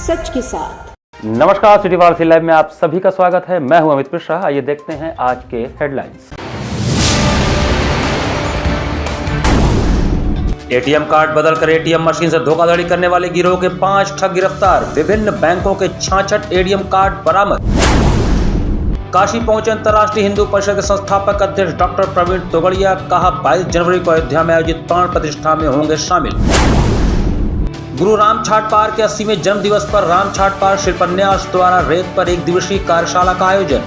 सच के साथ। नमस्कार, सिटी वार्ता लाइव में आप सभी का स्वागत है। मैं हूं अमित मिश्रा। आइए देखते हैं आज के हेडलाइंस। एटीएम कार्ड बदलकर एटीएम मशीन से धोखाधड़ी करने वाले गिरोह के 5 ठग गिरफ्तार। विभिन्न बैंकों के 66 एटीएम कार्ड बरामद। काशी पहुंचे अंतर्राष्ट्रीय हिंदू परिषद के संस्थापक अध्यक्ष डॉक्टर प्रवीण तोगड़िया। कहा 22 जनवरी को अयोध्या में आयोजित प्राण प्रतिष्ठा में होंगे शामिल। गुरु राम छाटपार के 80वें जन्म दिवस पर राम छाटपार शिल्पन्यास द्वारा रेत पर एक दिवसीय कार्यशाला का आयोजन।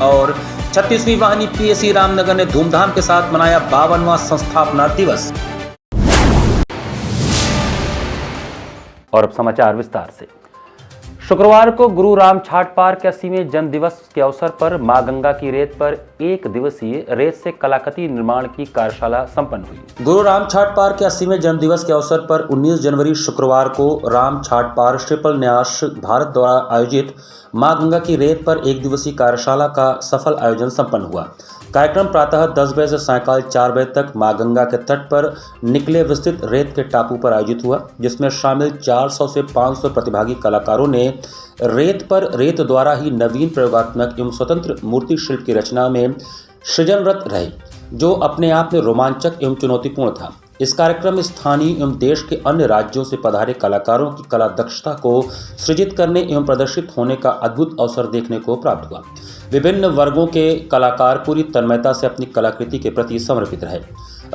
और 36वीं वाहिनी पीएसी रामनगर ने धूमधाम के साथ मनाया 52वां संस्थापना दिवस। और अब समाचार विस्तार से। शुक्रवार को गुरु राम छाटपार के 80वें जन्म दिवस के अवसर पर मां गंगा की रेत पर एक दिवसीय रेत से कलाकृति निर्माण की कार्यशाला संपन्न हुई। गुरु राम छाटपार के 80वें जन्म दिवस के अवसर पर 19 जनवरी शुक्रवार को राम छाटपार शिल्पन्यास भारत द्वारा आयोजित मां गंगा की रेत पर एक दिवसीय कार्यशाला का सफल आयोजन संपन्न हुआ। कार्यक्रम प्रातः 10 बजे से सायंकाल 4 बजे तक मां गंगा के तट पर निकले विस्तृत रेत के टापू पर आयोजित हुआ, जिसमें शामिल 400 से 500 प्रतिभागी कलाकारों ने रेत पर रेत द्वारा ही नवीन प्रयोगात्मक एवं स्वतंत्र मूर्ति शिल्प की रचना में सृजनरत रहे, जो अपने आप में रोमांचक एवं चुनौतीपूर्ण था। इस कार्यक्रम में स्थानीय एवं देश के अन्य राज्यों से पधारे कलाकारों की कला दक्षता को सृजित करने एवं प्रदर्शित होने का अद्भुत अवसर देखने को प्राप्त हुआ। विभिन्न वर्गों के कलाकार पूरी तन्मयता से अपनी कलाकृति के प्रति समर्पित रहे।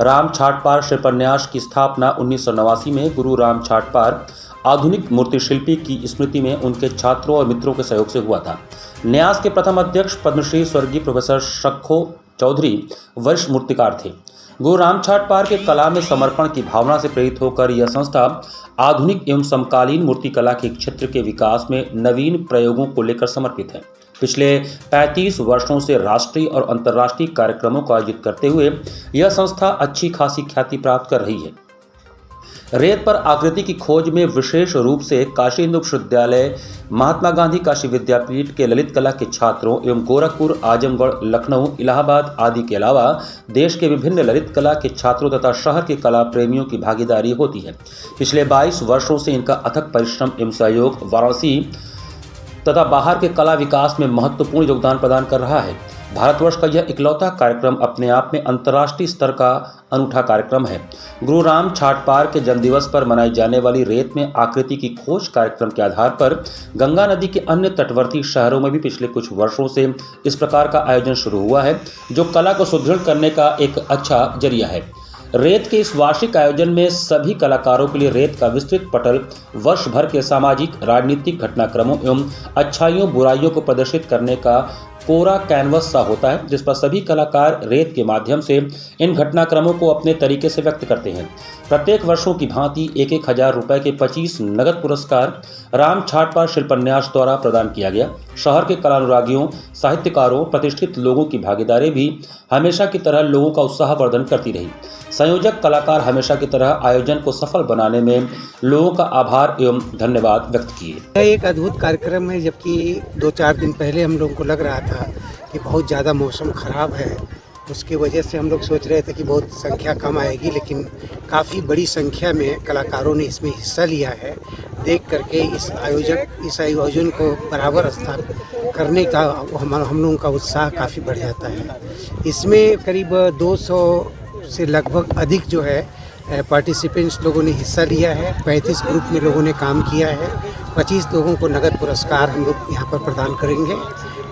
राम छाटपार शिल्पन्यास की स्थापना 1989 में गुरु राम छाटपार आधुनिक मूर्तिशिल्पी की स्मृति में उनके छात्रों और मित्रों के सहयोग से हुआ था। न्यास के प्रथम अध्यक्ष पद्मश्री स्वर्गीय प्रोफेसर शक्खो चौधरी वरिष्ठ मूर्तिकार थे। गुरु राम छाटपार के कला में समर्पण की भावना से प्रेरित होकर यह संस्था आधुनिक एवं समकालीन मूर्तिकला के क्षेत्र के विकास में नवीन प्रयोगों को लेकर समर्पित है। पिछले 35 वर्षों से राष्ट्रीय और अंतर्राष्ट्रीय कार्यक्रमों को आयोजित करते हुए यह संस्था अच्छी खासी ख्याति प्राप्त कर रही है। रेत पर आकृति की खोज में विशेष रूप से काशी हिंदू विश्वविद्यालय, महात्मा गांधी काशी विद्यापीठ के ललित कला के छात्रों एवं गोरखपुर, आजमगढ़, लखनऊ, इलाहाबाद आदि के अलावा देश के विभिन्न ललित कला के छात्रों तथा शहर के कला प्रेमियों की भागीदारी होती है। पिछले 22 वर्षों से इनका अथक परिश्रम एवं सहयोग वाराणसी तथा बाहर के कला विकास में महत्वपूर्ण योगदान प्रदान कर रहा है। भारतवर्ष का यह इकलौता कार्यक्रम अपने आप में अंतर्राष्ट्रीय स्तर का अनूठा कार्यक्रम है। गुरु राम छाटपार के जन्मदिवस पर मनाई जाने वाली रेत में आकृति की खोज कार्यक्रम के आधार पर गंगा नदी के अन्य तटवर्ती शहरों में भी पिछले कुछ वर्षों से इस प्रकार का आयोजन शुरू हुआ है, जो कला को सुदृढ़ करने का एक अच्छा जरिया है। रेत के इस वार्षिक आयोजन में सभी कलाकारों के लिए रेत का विस्तृत पटल वर्ष भर के सामाजिक, राजनीतिक घटनाक्रमों एवं अच्छाइयों बुराइयों को प्रदर्शित करने का कोरा कैनवस सा होता है, जिस पर सभी कलाकार रेत के माध्यम से इन घटनाक्रमों को अपने तरीके से व्यक्त करते हैं। प्रत्येक वर्षों की भांति 1-1 रुपए के 25 नगद पुरस्कार राम छाटपार शिल्पन्यास द्वारा प्रदान किया गया। शहर के कलानुरागियों, साहित्यकारों, प्रतिष्ठित लोगों की भागीदारी भी हमेशा की तरह लोगों का उत्साहवर्धन करती रही। संयोजक कलाकार हमेशा की तरह आयोजन को सफल बनाने में लोगों का आभार एवं धन्यवाद व्यक्त किए। यह एक अद्भुत कार्यक्रम है, जबकि 2-4 दिन पहले हम लोगों को लग रहा था कि बहुत ज़्यादा मौसम ख़राब है, उसकी वजह से हम लोग सोच रहे थे कि बहुत संख्या कम आएगी, लेकिन काफ़ी बड़ी संख्या में कलाकारों ने इसमें हिस्सा लिया है। देख करके इस आयोजन को बराबर स्थान करने का हम लोगों का उत्साह काफ़ी बढ़ जाता है। इसमें करीब 200 से लगभग अधिक जो है पार्टिसिपेंट्स लोगों ने हिस्सा लिया है। 35 ग्रुप में लोगों ने काम किया है। 25 लोगों को नगद पुरस्कार हम लोग यहाँ पर प्रदान करेंगे,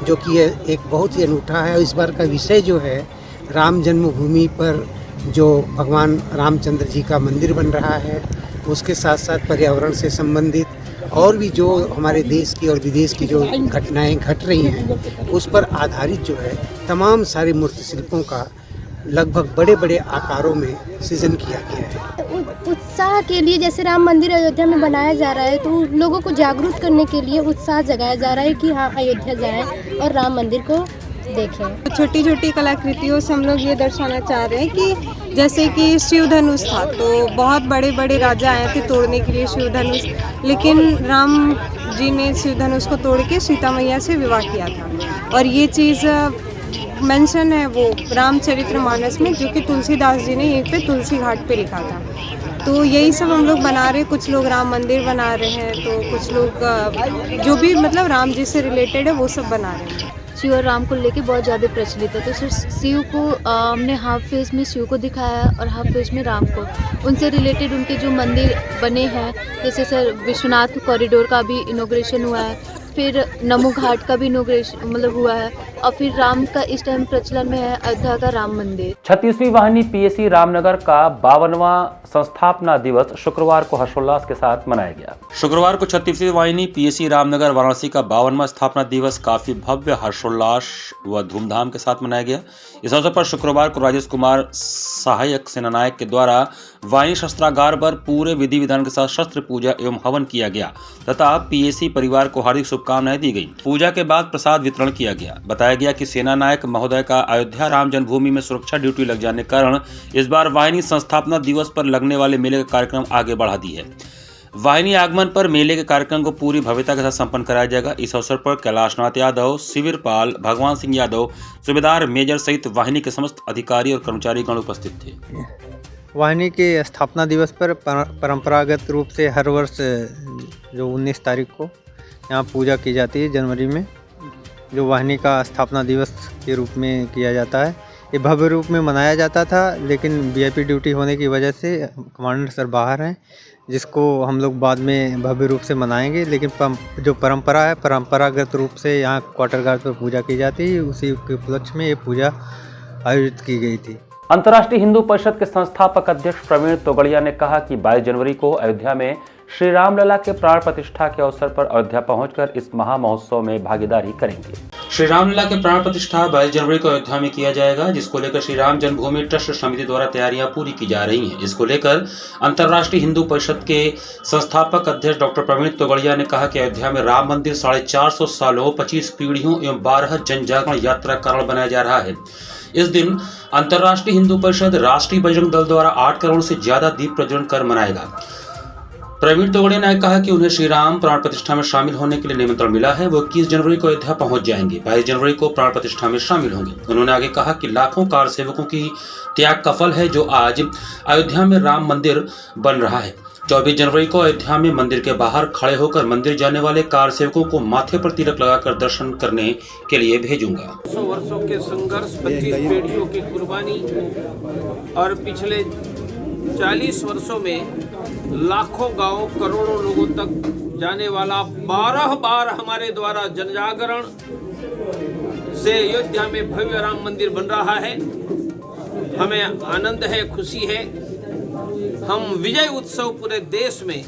जो कि एक बहुत ही अनूठा है। इस बार का विषय जो है, राम जन्मभूमि पर जो भगवान रामचंद्र जी का मंदिर बन रहा है, उसके साथ साथ पर्यावरण से संबंधित और भी जो हमारे देश की और विदेश की जो घटनाएं घट रही हैं, उस पर आधारित जो है तमाम सारे मूर्ति शिल्पों का लगभग बड़े बड़े आकारों में सृजन किया गया है। उत्साह के लिए, जैसे राम मंदिर अयोध्या में बनाया जा रहा है, तो लोगों को जागरूक करने के लिए उत्साह जगाया जा रहा है कि हाँ, अयोध्या जाएं और राम मंदिर को देखें। छोटी छोटी कलाकृतियों से हम लोग ये दर्शाना चाह रहे हैं कि जैसे कि शिव धनुष था, तो बहुत बड़े बड़े राजा आए थे तोड़ने के लिए शिव धनुष, लेकिन राम जी ने शिव धनुष को तोड़ के सीता मैया से विवाह किया था। और ये चीज़ मेंशन है वो रामचरितमानस में, जो कि तुलसीदास जी ने यहीं पे तुलसी घाट पे लिखा था। तो यही सब हम लोग बना रहे हैं। कुछ लोग राम मंदिर बना रहे हैं, तो कुछ लोग जो भी मतलब राम जी से रिलेटेड है वो सब बना रहे हैं। शिव और राम को लेके बहुत ज़्यादा प्रचलित है। तो सिर्फ शिव को हमने हाफ फेस में शिव को दिखाया है और हाफ फेस में राम को। उनसे रिलेटेड उनके जो मंदिर बने हैं, जैसे सर विश्वनाथ कॉरिडोर का भी इनॉग्रेशन हुआ है, फिर नमो घाट का भी इनॉग्रेशन मतलब हुआ है, और फिर राम का इस टाइम प्रचलन में है अयोध्या का राम मंदिर। 36वीं वाहिनी पीएसी रामनगर का 52वां संस्थापना दिवस शुक्रवार को हर्षोल्लास के साथ मनाया गया। शुक्रवार को 36वीं वाहिनी पीएसी रामनगर वाराणसी का 52वां स्थापना दिवस काफी भव्य हर्षोल्लास व धूमधाम के साथ मनाया गया। इस अवसर पर शुक्रवार को राजेश कुमार सहायक सेनानायक के द्वारा वाहिनी शस्त्रागार पर पूरे विधि विधान के साथ शस्त्र पूजा एवं हवन किया गया तथा पीएसी परिवार को हार्दिक शुभकामनाएं दी गई। पूजा के बाद प्रसाद वितरण किया गया। बताया गया कि सेनानायक महोदय का अयोध्या राम जन्मभूमि में सुरक्षा ड्यूटी लग जाने के कारण इस बार वाहिनी संस्थापना दिवस पर लगने वाले मेले का कार्यक्रम आगे बढ़ा दी है। वाहिनी आगमन पर मेले के कार्यक्रम को पूरी भव्यता के साथ संपन्न कराया जाएगा। इस अवसर पर कैलाशनाथ यादव, शिविरपाल, भगवान सिंह यादव, सूबेदार मेजर सहित वाहिनी के समस्त अधिकारी और कर्मचारीगण उपस्थित थे। वाहिनी के स्थापना दिवस पर परंपरागत रूप से हर वर्ष जो 19 तारीख को यहाँ पूजा की जाती है जनवरी में, जो वाहिनी का स्थापना दिवस के रूप में किया जाता है। ये भव्य रूप में मनाया जाता था, लेकिन वीआईपी ड्यूटी होने की वजह से कमांडर सर बाहर हैं, जिसको हम लोग बाद में भव्य रूप से मनाएंगे। लेकिन जो परंपरा है, परंपरागत रूप से यहाँ क्वार्टर गार्ड पर पूजा की जाती है, उसी के उपलक्ष्य में ये पूजा आयोजित की गई थी। अंतर्राष्ट्रीय हिंदू परिषद के संस्थापक अध्यक्ष प्रवीण तोगड़िया ने कहा कि 22 जनवरी को अयोध्या में श्री रामलला के प्राण प्रतिष्ठा के अवसर पर अयोध्या पहुंचकर इस महा महोत्सव में भागीदारी करेंगे। श्री रामलला के प्राण प्रतिष्ठा 22 जनवरी को अयोध्या में किया जाएगा, जिसको लेकर श्री राम जन्मभूमि ट्रस्ट समिति द्वारा तैयारियां पूरी की जा रही हैं। इसको लेकर अंतर्राष्ट्रीय हिंदू परिषद के संस्थापक अध्यक्ष डॉक्टर प्रवीण तोगड़िया ने कहा कि अयोध्या में राम मंदिर 450 सालों, 25 पीढ़ियों एवं 12 जन जागरण यात्रा कारण बनाया जा रहा है। इस दिन अंतर्राष्ट्रीय हिंदू परिषद राष्ट्रीय बजरंग दल द्वारा 8 करोड़ से ज्यादा दीप प्रज्वलन कर मनाएगा। प्रवीण तोगड़िया ने कहा कि उन्हें श्री राम प्राण प्रतिष्ठा में शामिल होने के लिए निमंत्रण मिला है। वो 21 जनवरी को अयोध्या पहुंच जाएंगे, 22 जनवरी को प्राण प्रतिष्ठा में शामिल होंगे। उन्होंने आगे कहा कि लाखों कार सेवकों की त्याग का फल है जो आज अयोध्या में राम मंदिर बन रहा है। 24 जनवरी को अयोध्या में मंदिर के बाहर खड़े होकर मंदिर जाने वाले कार सेवकों को माथे पर तिलक लगाकर दर्शन करने के लिए भेजूंगा। 100 वर्षों के संघर्ष, 25 पीढ़ियों की कुर्बानी और पिछले 40 वर्षों में लाखों गांव, करोड़ों लोगों तक जाने वाला 12 बार हमारे द्वारा जनजागरण से अयोध्या में भव्य राम मंदिर बन रहा है। हमें आनंद है, खुशी है। हम विजय उत्सव पूरे देश में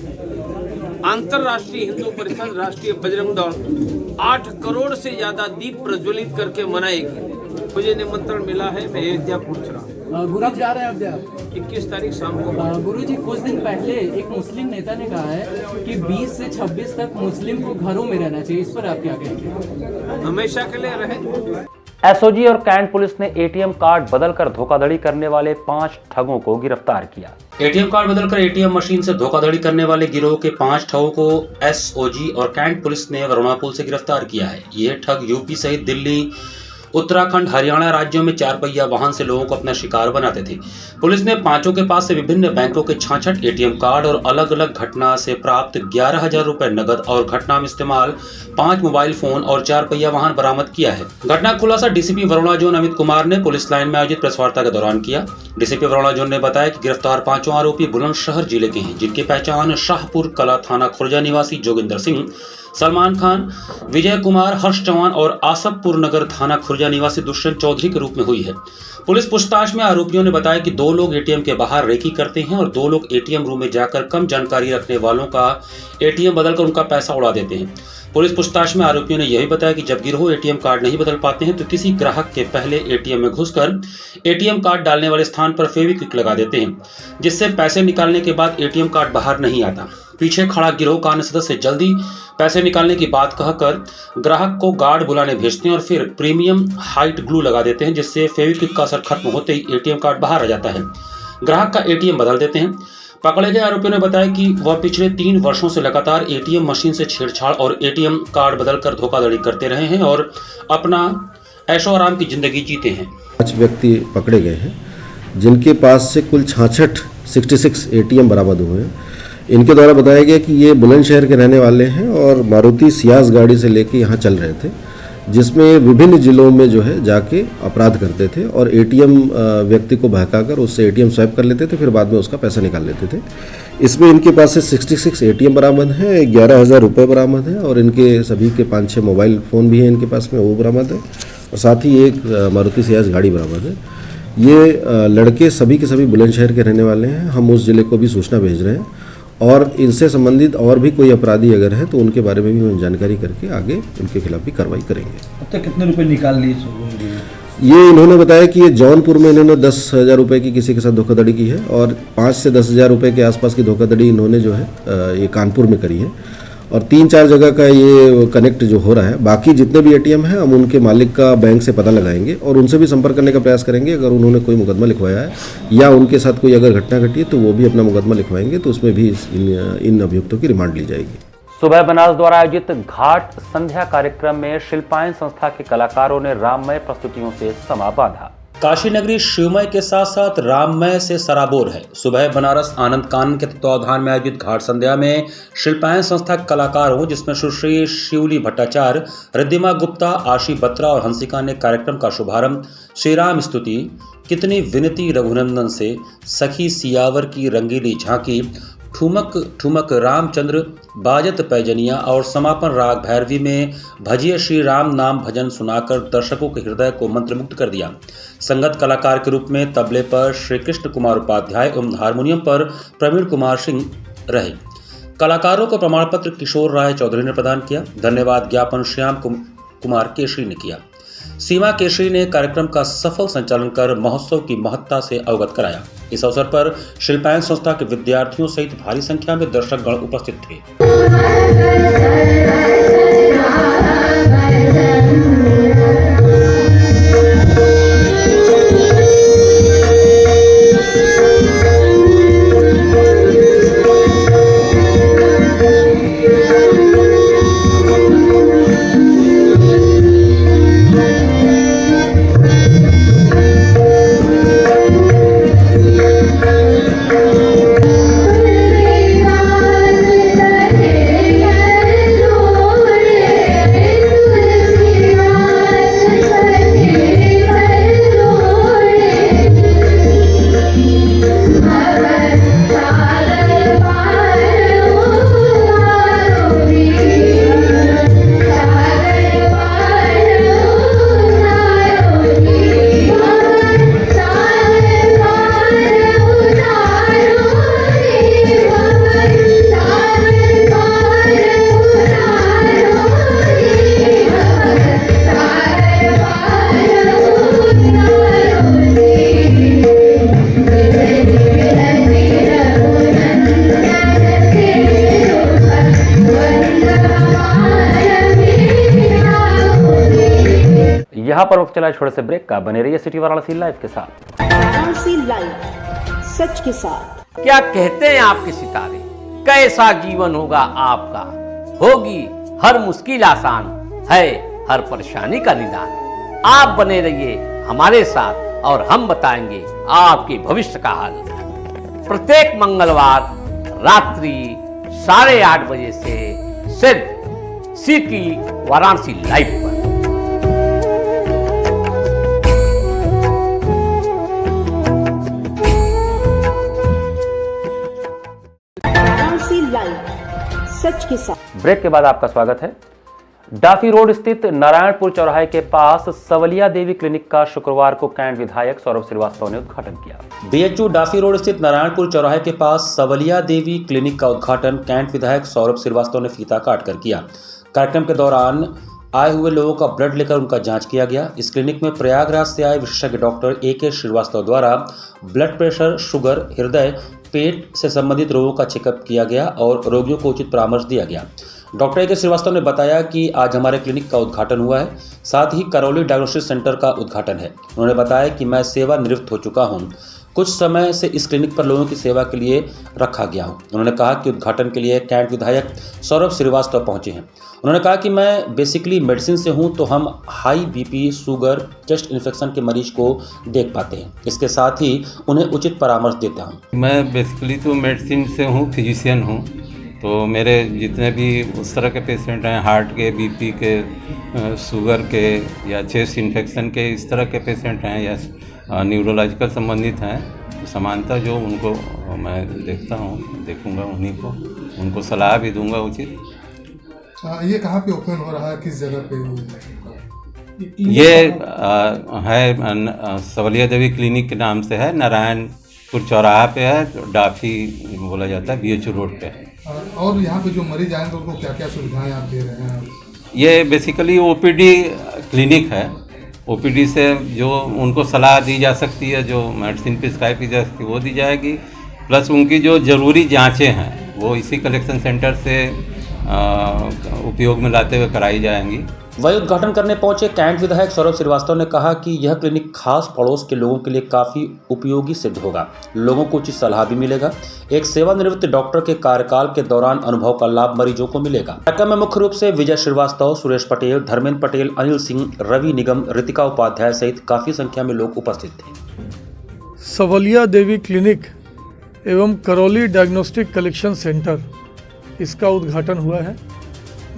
अंतर्राष्ट्रीय हिंदू परिषद, राष्ट्रीय बजरंग दल 8 करोड़ से ज्यादा दीप प्रज्वलित करके मनाएगी। मुझे निमंत्रण मिला है, मैं अयोध्या पहुंच रहा हूँ। गुरु जी जा रहे हैं अयोध्या 21 तारीख शाम को। गुरु जी, कुछ दिन पहले एक मुस्लिम नेता ने कहा है कि 20 से 26 तक मुस्लिम को घरों में रहना चाहिए, इस पर आप क्या कहेंगे? हमेशा के लिए रहे। एसओजी और कैंट पुलिस ने एटीएम कार्ड बदलकर धोखाधड़ी करने वाले 5 ठगों को गिरफ्तार किया। एटीएम कार्ड बदलकर एटीएम मशीन से धोखाधड़ी करने वाले गिरोह के 5 ठगों को एसओजी और कैंट पुलिस ने वरुणापुल से गिरफ्तार किया है। ये ठग यूपी सहित दिल्ली, उत्तराखंड, हरियाणा राज्यों में 4 पहिया वाहन से लोगों को अपना शिकार बनाते थे। पुलिस ने 5 के पास से विभिन्न बैंकों के 66 एटीएम कार्ड और अलग अलग घटना से प्राप्त 11,000 रुपए नगद और घटना में इस्तेमाल 5 मोबाइल फोन और 4 पहिया वाहन बरामद किया है। घटना खुलासा डीसीपी वरुणा जोन अमित कुमार ने पुलिस लाइन में आयोजित प्रेस वार्ता के दौरान किया। डीसीपी वरुणा जोन ने बताया कि गिरफ्तार 5 आरोपी बुलंदशहर जिले के हैं, जिनकी पहचान शाहपुर कला थाना खुर्जा निवासी जोगिंदर सिंह, सलमान खान, विजय कुमार, हर्ष चौहान और आसफपुर नगर थाना खुर्जा निवासी दुष्यंत चौधरी के रूप में हुई है। पुलिस पूछताछ में आरोपियों ने बताया कि 2 लोग एटीएम के बाहर रेकी करते हैं और 2 लोग एटीएम रूम में जाकर कम जानकारी रखने वालों का एटीएम बदलकर उनका पैसा उड़ा देते हैं। पुलिस पूछताछ में आरोपियों ने यह भी बताया कि जब गिरोह एटीएम कार्ड नहीं बदल पाते हैं तो किसी ग्राहक के पहले एटीएम में घुसकर एटीएम कार्ड डालने वाले स्थान पर फेविक्विक लगा देते हैं, जिससे पैसे निकालने के बाद एटीएम कार्ड बाहर नहीं आता। पीछे खड़ा गिरोह का अन्य सदस्य जल्दी पैसे निकालने की बात कहकर ग्राहक को गार्ड बुलाने भेजते हैं और फिर प्रीमियम हाइट ग्लू लगा देते हैं, जिससे फेविक्विक का असर खत्म होते ही एटीएम कार्ड बाहर आ जाता है। ग्राहक का एटीएम बदल देते हैं। पकड़े गए आरोपियों ने बताया कि वह पिछले 3 वर्षों से लगातार एटीएम मशीन से छेड़छाड़ और एटीएम कार्ड बदलकर धोखाधड़ी करते रहे हैं और अपना ऐशो आराम की जिंदगी जीते हैं। 5 व्यक्ति पकड़े गए हैं जिनके पास से कुल 66 ATM बरामद हुए हैं। इनके द्वारा बताया गया कि ये बुलंदशहर के रहने वाले हैं और मारुति सियाज गाड़ी से लेके यहाँ चल रहे थे, जिसमें विभिन्न जिलों में जो है जाके अपराध करते थे और ATM व्यक्ति को बहकाकर उससे ATM स्वैप कर लेते थे, फिर बाद में उसका पैसा निकाल लेते थे। इसमें इनके पास से 66 ATM बरामद हैं, 11,000 रुपये बरामद हैं और इनके सभी के 5-6 मोबाइल फ़ोन भी हैं इनके पास में, वो बरामद है और साथ ही एक मारुति सियाज गाड़ी बरामद है। ये लड़के सभी के सभी बुलंदशहर के रहने वाले हैं। हम उस जिले को भी सूचना भेज रहे हैं और इनसे संबंधित और भी कोई अपराधी अगर है तो उनके बारे में भी हम जानकारी करके आगे उनके खिलाफ भी कार्रवाई करेंगे। अब तक कितने रुपए निकाल लिए? ये इन्होंने बताया कि ये जौनपुर में इन्होंने 10,000 रुपये की किसी के साथ धोखाधड़ी की है और 5 से 10,000 रुपये के आसपास की धोखाधड़ी इन्होंने जो है ये कानपुर में करी है और 3-4 जगह का ये कनेक्ट जो हो रहा है। बाकी जितने भी ATM हैं हम उनके मालिक का बैंक से पता लगाएंगे और उनसे भी संपर्क करने का प्रयास करेंगे। अगर उन्होंने कोई मुकदमा लिखवाया है या उनके साथ कोई अगर घटना घटी है तो वो भी अपना मुकदमा लिखवाएंगे, तो उसमें भी इन अभियुक्तों की रिमांड ली जाएगी। सुबह बनास द्वारा आयोजित घाट संध्या कार्यक्रम में शिल्पायन संस्था के कलाकारों ने राममय प्रस्तुतियों से समा बांधा। काशी नगरी शिवमय के साथ साथ राममय से सराबोर है। सुबह बनारस आनंद कानन के तत्वावधान में आयोजित घाट संध्या में शिल्पायन संस्था के कलाकारों, जिसमें सुश्री शिवली भट्टाचार्य, रिद्धिमा गुप्ता, आशी बत्रा और हंसिका ने कार्यक्रम का शुभारंभ श्री राम स्तुति, कितनी विनती रघुनंदन से, सखी सियावर की रंगीली झांकी, ठुमक ठुमक रामचंद्र, बाजत पैजनिया और समापन राग भैरवी में भजिए श्री राम नाम भजन सुनाकर दर्शकों के हृदय को मंत्रमुग्ध कर दिया। संगत कलाकार के रूप में तबले पर श्री कृष्ण कुमार उपाध्याय एवं हारमोनियम पर प्रवीण कुमार सिंह रहे। कलाकारों को प्रमाण पत्र किशोर राय चौधरी ने प्रदान किया। धन्यवाद ज्ञापन श्याम कुमार केशरी ने किया। सीमा केशरी ने कार्यक्रम का सफल संचालन कर महोत्सव की महत्ता से अवगत कराया। इस अवसर पर शिल्पायन संस्था के विद्यार्थियों सहित भारी संख्या में दर्शकगण उपस्थित थे। यहाँ पर वक्त चला छोटे से ब्रेक का। बने रहिए सिटी वाराणसी लाइव के साथ। वाराणसी लाइव, सच के साथ। क्या कहते हैं आपके सितारे, कैसा जीवन होगा आपका, होगी हर मुश्किल आसान, है हर परेशानी का निदान। आप बने रहिए हमारे साथ और हम बताएंगे आपके भविष्य का हाल। प्रत्येक मंगलवार रात्रि 8:30 बजे से सिर्फ सिटी वाराणसी लाइव पर। सच के साथ। ब्रेक के बाद आपका स्वागत है। डाफी रोड स्थित नारायणपुर चौराहे के पास सवलिया देवी क्लिनिक का शुक्रवार को कैंट विधायक सौरभ श्रीवास्तव ने उद्घाटन किया। बीएचयू डाफी रोड स्थित नारायणपुर चौराहे के पास सवलिया देवी क्लिनिक का उद्घाटन कैंट विधायक सौरभ श्रीवास्तव ने फीता काट कर किया। कार्यक्रम के दौरान आए हुए लोगों का ब्लड लेकर उनका जांच किया गया। इस क्लिनिक में प्रयागराज से आए विशेषज्ञ डॉक्टर AK श्रीवास्तव द्वारा ब्लड प्रेशर, शुगर, हृदय, पेट से संबंधित रोगों का चेकअप किया गया और रोगियों को उचित परामर्श दिया गया। डॉक्टर AK श्रीवास्तव ने बताया कि आज हमारे क्लिनिक का उद्घाटन हुआ है, साथ ही करौली डायग्नोस्टिक सेंटर का उद्घाटन है। उन्होंने बताया कि मैं सेवानिवृत्त हो चुका हूँ। कुछ समय से इस क्लिनिक पर लोगों की सेवा के लिए रखा गया हूं। उन्होंने कहा कि उद्घाटन के लिए कैंट विधायक सौरभ श्रीवास्तव पहुंचे हैं। उन्होंने कहा कि मैं बेसिकली मेडिसिन से हूं, तो हम high BP, sugar, chest infection के मरीज को देख पाते हैं। इसके साथ ही उन्हें उचित परामर्श देता हूं। मैं बेसिकली तो मेडिसिन से हूं, फिजिशियन हूं, तो मेरे जितने भी उस तरह के पेशेंट हैं, हार्ट के, बीपी के, शुगर के या चेस्ट इन्फेक्शन के, इस तरह के पेशेंट हैं या न्यूरोलॉजिकल संबंधित हैं, समानता जो उनको मैं देखूंगा उन्हीं को, उनको सलाह भी दूंगा उचित। ये कहाँ पे ओपन हो रहा है, किस जगह पे? ये है सवलिया देवी क्लिनिक के नाम से है, नारायणपुर चौराहा पे है, डाफी बोला जाता है, BHU रोड पे है। और यहाँ पे जो मरीज आएंगे उनको क्या क्या सुविधाएं आप दे रहे हैं? ये बेसिकली OPD क्लिनिक है। OPD से जो उनको सलाह दी जा सकती है, जो मेडिसिन प्रिस्क्राइब की जा सकती है वो दी जाएगी, प्लस उनकी जो ज़रूरी जांचें हैं वो इसी कलेक्शन सेंटर से उपयोग में लाते हुए कराई जाएंगी। वही उद्घाटन करने पहुंचे कैंट विधायक सौरभ श्रीवास्तव ने कहा कि यह क्लिनिक खास पड़ोस के लोगों के लिए काफ़ी उपयोगी सिद्ध होगा। लोगों को उचित सलाह भी मिलेगा। एक सेवानिवृत्त डॉक्टर के कार्यकाल के दौरान अनुभव का लाभ मरीजों को मिलेगा। कार्यक्रम में मुख्य रूप से विजय श्रीवास्तव, सुरेश पटेल, धर्मेंद्र पटेल, अनिल सिंह, रवि निगम, रितिका उपाध्याय सहित काफ़ी संख्या में लोग उपस्थित थे। सवलिया देवी क्लिनिक एवं करौली डायग्नोस्टिक कलेक्शन सेंटर, इसका उद्घाटन हुआ है।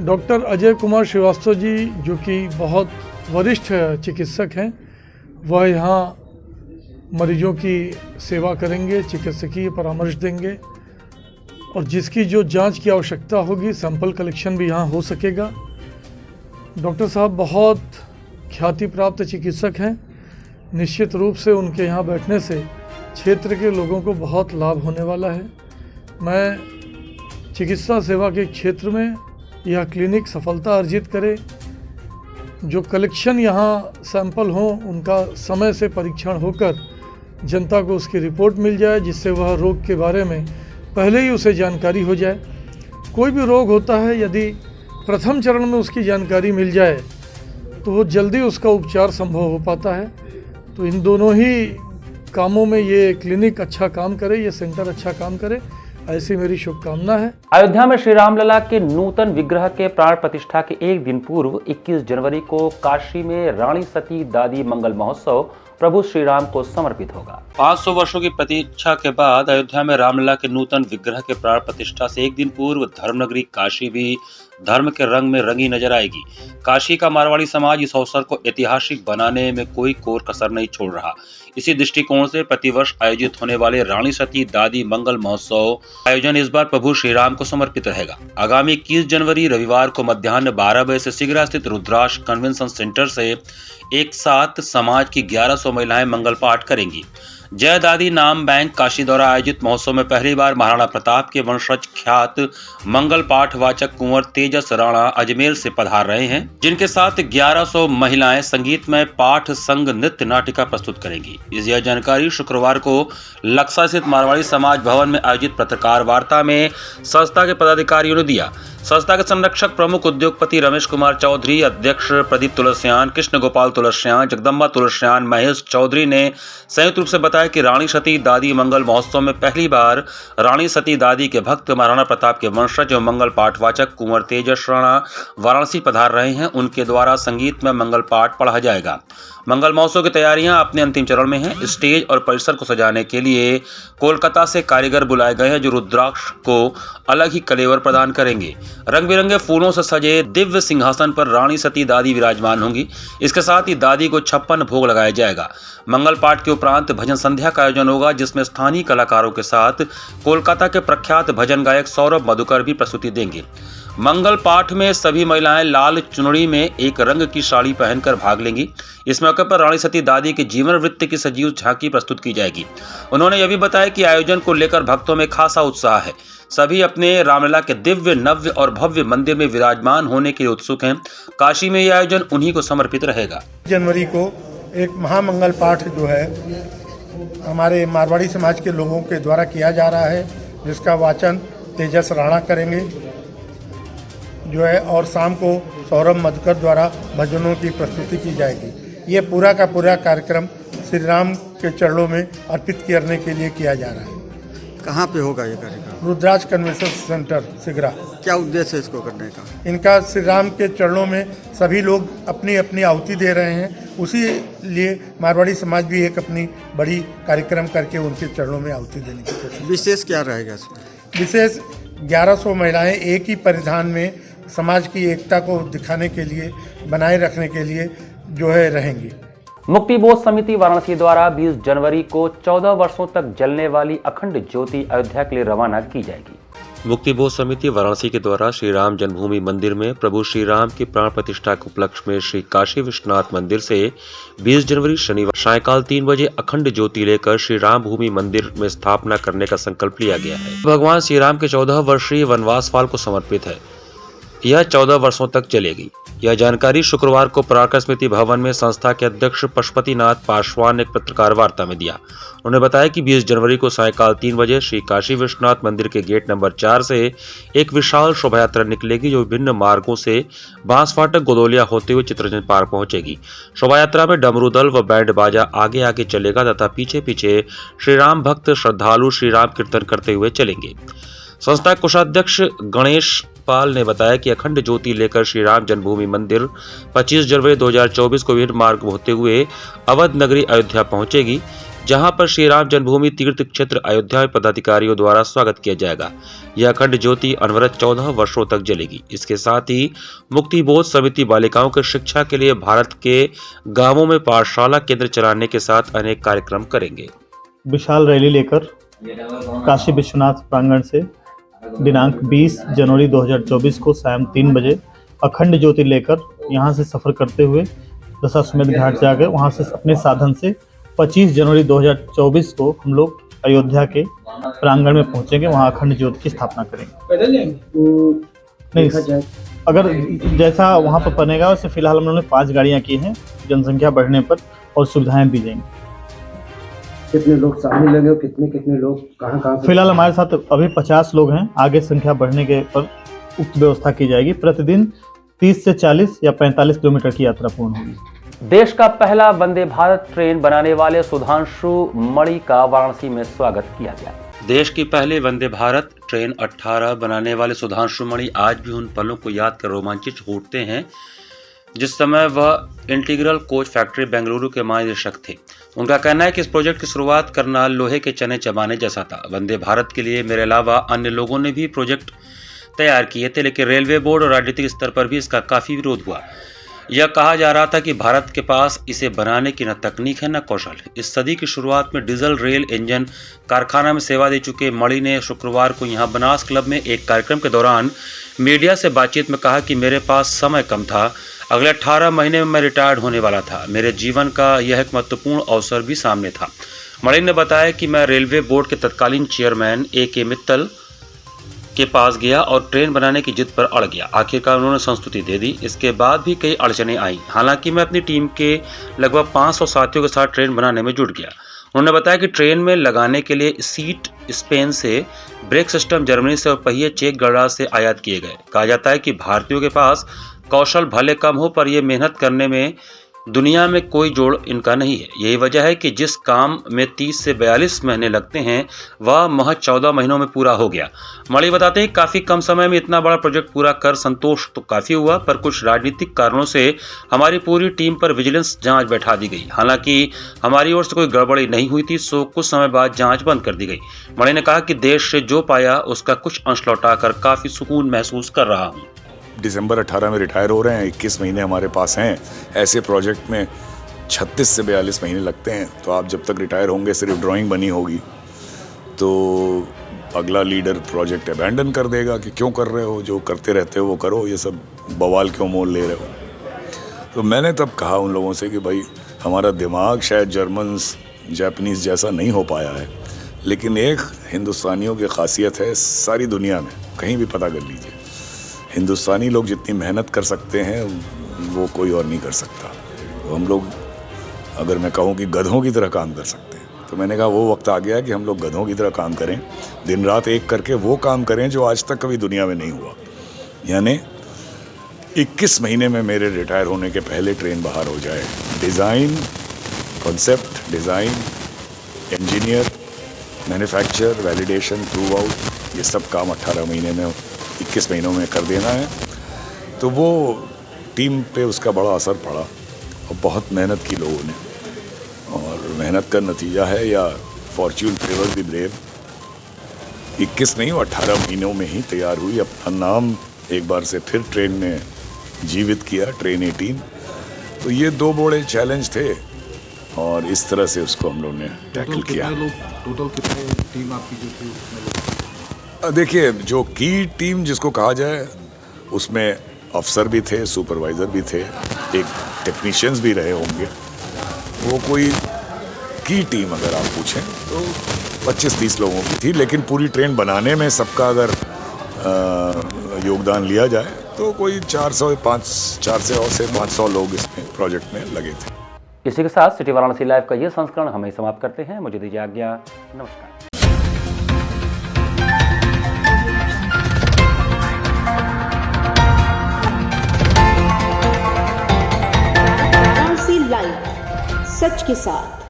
डॉक्टर अजय कुमार श्रीवास्तव जी, जो कि बहुत वरिष्ठ चिकित्सक हैं, वह यहाँ मरीजों की सेवा करेंगे, चिकित्सकीय परामर्श देंगे और जिसकी जो जांच की आवश्यकता होगी, सैंपल कलेक्शन भी यहाँ हो सकेगा। डॉक्टर साहब बहुत ख्याति प्राप्त चिकित्सक हैं। निश्चित रूप से उनके यहाँ बैठने से क्षेत्र के लोगों को बहुत लाभ होने वाला है। मैं चिकित्सा सेवा के क्षेत्र में यह क्लिनिक सफलता अर्जित करे, जो कलेक्शन यहाँ सैंपल हों उनका समय से परीक्षण होकर जनता को उसकी रिपोर्ट मिल जाए, जिससे वह रोग के बारे में पहले ही उसे जानकारी हो जाए। कोई भी रोग होता है, यदि प्रथम चरण में उसकी जानकारी मिल जाए तो वो जल्दी उसका उपचार संभव हो पाता है। तो इन दोनों ही कामों में ये क्लिनिक अच्छा काम करे, ये सेंटर अच्छा काम करे, ऐसी मेरी शुभकामना है। अयोध्या में श्री रामलला के नूतन विग्रह के प्राण प्रतिष्ठा के एक दिन पूर्व 21 जनवरी को काशी में रानी सती दादी मंगल महोत्सव प्रभु श्री राम को समर्पित होगा। 500 वर्षों की प्रतीक्षा के बाद अयोध्या में रामलला के नूतन विग्रह के प्राण प्रतिष्ठा से एक दिन पूर्व धर्मनगरी काशी भी धर्म के रंग में रंगी नजर आएगी। काशी का मारवाड़ी समाज इस अवसर को ऐतिहासिक बनाने में कोई कोर कसर नहीं छोड़ रहा। इसी दृष्टिकोण से प्रतिवर्ष आयोजित होने वाले रानी सती दादी मंगल महोत्सव आयोजन इस बार प्रभु श्री राम को समर्पित रहेगा। आगामी 21 जनवरी रविवार को मध्याह्न 12 बजे से सिगरा स्थित रुद्राक्ष कन्वेंशन सेंटर से एक साथ समाज की 1100 महिलाएं मंगल पाठ करेंगी। जय दादी नाम बैंक काशी द्वारा आयोजित महोत्सव में पहली बार महाराणा प्रताप के वंशज ख्यात मंगल पाठ वाचक कुंवर तेजस राणा अजमेर से पधार रहे हैं, जिनके साथ 1100 महिलाएं संगीतमय पाठ संग नृत्य नाटिका प्रस्तुत करेंगी। यह जानकारी शुक्रवार को लक्सा स्थित मारवाड़ी समाज भवन में आयोजित पत्रकार वार्ता में संस्था के पदाधिकारियों ने दिया। संस्था के संरक्षक प्रमुख उद्योगपति रमेश कुमार चौधरी, अध्यक्ष प्रदीप तुलसियान, कृष्ण गोपाल तुलसियान, जगदम्बा तुलसियान, महेश चौधरी ने संयुक्त रूप से बताया कि रानी सती दादी मंगल महोत्सव में पहली बार रानी सती दादी के भक्त महाराणा प्रताप के वंशज एवं मंगल पाठ वाचक कुंवर तेजस राणा वाराणसी पधार रहे हैं। उनके द्वारा संगीत में मंगल पाठ पढ़ा जाएगा। मंगल महोत्सव की तैयारियां अपने अंतिम चरण में हैं। स्टेज और परिसर को सजाने के लिए कोलकाता से कारीगर बुलाए गए हैं, जो रुद्राक्ष को अलग ही कलेवर प्रदान करेंगे। रंग बिरंगे फूलों से सजे दिव्य सिंहासन पर रानी सती दादी विराजमान होंगी। इसके साथ ही दादी को 56 भोग लगाया जाएगा। मंगल पाठ के उपरांत भजन संध्या का आयोजन होगा, जिसमें स्थानीय कलाकारों के साथ कोलकाता के प्रख्यात भजन गायक सौरभ मधुकर भी प्रस्तुति देंगे। मंगल पाठ में सभी महिलाएं लाल चुनरी में एक रंग की साड़ी पहनकर भाग लेंगी। इस मौके पर रानी सती दादी के जीवन वृत्त की सजीव झांकी प्रस्तुत की जाएगी। उन्होंने यह भी बताया कि आयोजन को लेकर भक्तों में खासा उत्साह है। सभी अपने रामलला के दिव्य, नव्य और भव्य मंदिर में विराजमान होने के लिए उत्सुक हैं। काशी में यह आयोजन उन्हीं को समर्पित रहेगा। जनवरी को एक महामंगल पाठ जो है हमारे मारवाड़ी समाज के लोगों के द्वारा किया जा रहा है, जिसका वाचन तेजस राणा करेंगे जो है, और शाम को सौरभ मधुकर द्वारा भजनों की प्रस्तुति की जाएगी। ये पूरा का पूरा कार्यक्रम श्री राम के चरणों में अर्पित करने के लिए किया जा रहा है। कहाँ पे होगा ये कार्यक्रम? Rudras convention centre Sigra. क्या उद्देश्य है इसको करने का? इनका श्री राम के चरणों में सभी लोग अपनी अपनी आहुति दे रहे हैं, उसी लिए मारवाड़ी समाज भी एक अपनी बड़ी कार्यक्रम करके उनके चरणों में आहुति देने की कोशिश। विशेष क्या रहेगा इसमें? विशेष 1100 महिलाएं एक ही परिधान में समाज की एकता को दिखाने के लिए, बनाए रखने के लिए जो है रहेंगी। मुक्ति बोध समिति वाराणसी द्वारा 20 जनवरी को 14 वर्षों तक जलने वाली अखंड ज्योति अयोध्या के लिए रवाना की जाएगी। मुक्ति बोध समिति वाराणसी के द्वारा श्री राम जन्मभूमि मंदिर में प्रभु श्री राम की प्राण प्रतिष्ठा के उपलक्ष्य में श्री काशी विश्वनाथ मंदिर से 20 जनवरी शनिवार सायंकाल 3 बजे अखंड ज्योति लेकर श्री राम भूमि मंदिर में स्थापना करने का संकल्प लिया गया है। भगवान श्री राम के 14 वर्षीय वनवास काल को समर्पित है। यह 14 वर्षों तक चलेगी। यह जानकारी शुक्रवार को पराक्रम स्मृति भवन में संस्था के अध्यक्ष पशुपतिनाथ पासवान ने एक पत्रकार वार्ता में दिया। उन्होंने बताया कि 20 जनवरी को सायंकाल 3 बजे श्री काशी विश्वनाथ मंदिर के गेट नंबर 4 से एक विशाल शोभा यात्रा निकलेगी, जो विभिन्न मार्गों से बांस फाटक गोदौलिया होते हुए चित्ररंजन पार्क पहुंचेगी। शोभा यात्रा में डमरू दल व बैंड बाजा आगे आगे चलेगा तथा पीछे पीछे श्री राम भक्त श्रद्धालु श्री राम कीर्तन करते हुए चलेंगे। संस्था कोषाध्यक्ष गणेश पाल ने बताया कि अखंड ज्योति लेकर श्री राम जन्मभूमि मंदिर 25 जनवरी 2024 को विभिन्न मार्ग होते हुए अवध नगरी अयोध्या पहुंचेगी, जहां पर श्री राम जन्मभूमि तीर्थ क्षेत्र अयोध्या में पदाधिकारियों द्वारा स्वागत किया जाएगा। यह अखंड ज्योति अनवरत 14 वर्षों तक जलेगी। इसके साथ ही मुक्ति बोध समिति बालिकाओं की शिक्षा के लिए भारत के गांवों में पाठशाला केंद्र चलाने के साथ अनेक कार्यक्रम करेंगे। विशाल रैली लेकर काशी विश्वनाथ प्रांगण से दिनांक 20 जनवरी 2024 को शाम 3 बजे अखंड ज्योति लेकर यहां से सफ़र करते हुए दशाश्वमेध घाट जाकर वहां से अपने साधन से 25 जनवरी 2024 को हम लोग अयोध्या के प्रांगण में पहुंचेंगे। वहां अखंड ज्योति की स्थापना करेंगे। नहीं, अगर जैसा वहां पर बनेगा वैसे फिलहाल हम लोगों ने 5 गाड़ियां की हैं। जनसंख्या बढ़ने पर और सुविधाएं दी जाएंगी। कितने लोग शामिल होंगे, कितने लोग कहाँ? फिलहाल हमारे साथ अभी 50 लोग हैं। आगे संख्या बढ़ने के पर उक्त व्यवस्था की जाएगी। प्रतिदिन 30 से 40 या 45 किलोमीटर की यात्रा पूर्ण होगी। देश का पहला वंदे भारत ट्रेन बनाने वाले सुधांशु मणि का वाराणसी में स्वागत किया गया। देश की पहले वंदे भारत ट्रेन 18 बनाने वाले सुधांशु मणि आज भी उन पलों को याद कर रोमांचित उठते हैं जिस समय वह इंटीग्रल कोच फैक्ट्री बेंगलुरु के महानिदेशक थे। उनका कहना है कि इस प्रोजेक्ट की शुरुआत करना लोहे के चने चबाने जैसा था। वंदे भारत के लिए मेरे अलावा अन्य लोगों ने भी प्रोजेक्ट तैयार किए थे, लेकिन रेलवे बोर्ड और राजनीतिक स्तर पर भी इसका काफ़ी विरोध हुआ। यह कहा जा रहा था कि भारत के पास इसे बनाने की न तकनीक है न कौशल। इस सदी की शुरुआत में डीजल रेल इंजन कारखाना में सेवा दे चुके मणि ने शुक्रवार को यहां बनास क्लब में एक कार्यक्रम के दौरान मीडिया से बातचीत में कहा कि मेरे पास समय कम था। अगले 18 महीने में मैं रिटायर्ड होने वाला था। मेरे जीवन का यह एक महत्वपूर्ण अवसर भी सामने था। मणि ने बताया कि मैं रेलवे बोर्ड के तत्कालीन चेयरमैन A.K. मित्तल के पास गया और ट्रेन बनाने की जिद पर अड़ गया। आखिरकार उन्होंने संस्तुति दे दी। इसके बाद भी कई अड़चनें आईं। हालांकि मैं अपनी टीम के लगभग 500 साथियों के साथ ट्रेन बनाने में जुट गया। उन्होंने बताया कि ट्रेन में लगाने के लिए सीट स्पेन से, ब्रेक सिस्टम जर्मनी से और पहिए चेक गणराज्य से आयात किए गए। कहा जाता है कि भारतीयों के पास कौशल भले कम हो पर यह मेहनत करने में दुनिया में कोई जोड़ इनका नहीं है। यही वजह है कि जिस काम में 30 से 42 महीने लगते हैं वह महज 14 महीनों में पूरा हो गया। मणि बताते हैं काफ़ी कम समय में इतना बड़ा प्रोजेक्ट पूरा कर संतोष तो काफ़ी हुआ, पर कुछ राजनीतिक कारणों से हमारी पूरी टीम पर विजिलेंस जांच बैठा दी गई। हालांकि हमारी ओर से कोई गड़बड़ी नहीं हुई थी, सो कुछ समय बाद जाँच बंद कर दी गई। मणि ने कहा कि देश से जो पाया उसका कुछ अंश लौटा कर काफ़ी सुकून महसूस कर रहा हूँ। दिसंबर 18 में रिटायर हो रहे हैं, 21 महीने हमारे पास हैं। ऐसे प्रोजेक्ट में 36 से 42 महीने लगते हैं। तो आप जब तक रिटायर होंगे सिर्फ ड्राइंग बनी होगी तो अगला लीडर प्रोजेक्ट अबैंडन कर देगा कि क्यों कर रहे हो, जो करते रहते हो वो करो, ये सब बवाल क्यों मोल ले रहे हो। तो मैंने तब कहा उन लोगों से कि भाई हमारा दिमाग शायद जर्मन्स जापानीज़ जैसा नहीं हो पाया है, लेकिन एक हिंदुस्तानियों की खासियत है सारी दुनिया में, कहीं भी पता कर लीजिए, हिंदुस्तानी लोग जितनी मेहनत कर सकते हैं वो कोई और नहीं कर सकता। तो हम लोग, अगर मैं कहूँ कि गधों की तरह काम कर सकते हैं, तो मैंने कहा वो वक्त आ गया कि हम लोग गधों की तरह काम करें, दिन रात एक करके वो काम करें जो आज तक कभी दुनिया में नहीं हुआ। यानी 21 महीने में मेरे रिटायर होने के पहले ट्रेन बाहर हो जाए। Design, concept, design, engineer, manufacture, validation, prove out, ये सब काम 18 महीने में 21 महीनों में कर देना है। तो वो टीम पे उसका बड़ा असर पड़ा और बहुत मेहनत की लोगों ने, और मेहनत का नतीजा है या फॉर्च्यून फेवर द ब्रेव। 21 नहीं 18 महीनों में ही तैयार हुई, अपना नाम एक बार से फिर ट्रेन ने जीवित किया, ट्रेन 18। तो ये दो बड़े चैलेंज थे और इस तरह से उसको हम लोग ने टैकल किया। टोटल कितने टीम आपकी जो थी उसमें? देखिए, जो की टीम जिसको कहा जाए उसमें अफसर भी थे, सुपरवाइज़र भी थे, एक टेक्नीशियंस भी रहे होंगे। वो कोई की टीम अगर आप पूछें तो 25-30 लोगों की थी, लेकिन पूरी ट्रेन बनाने में सबका अगर योगदान लिया जाए तो कोई 400 से 500 लोग इसमें प्रोजेक्ट में लगे थे। इसी के साथ सिटी वाराणसी लाइव का ये संस्करण हमें समाप्त करते हैं। मुझे दीजिए आज्ञा, नमस्कार। वाराणसी लाइव, सच के साथ।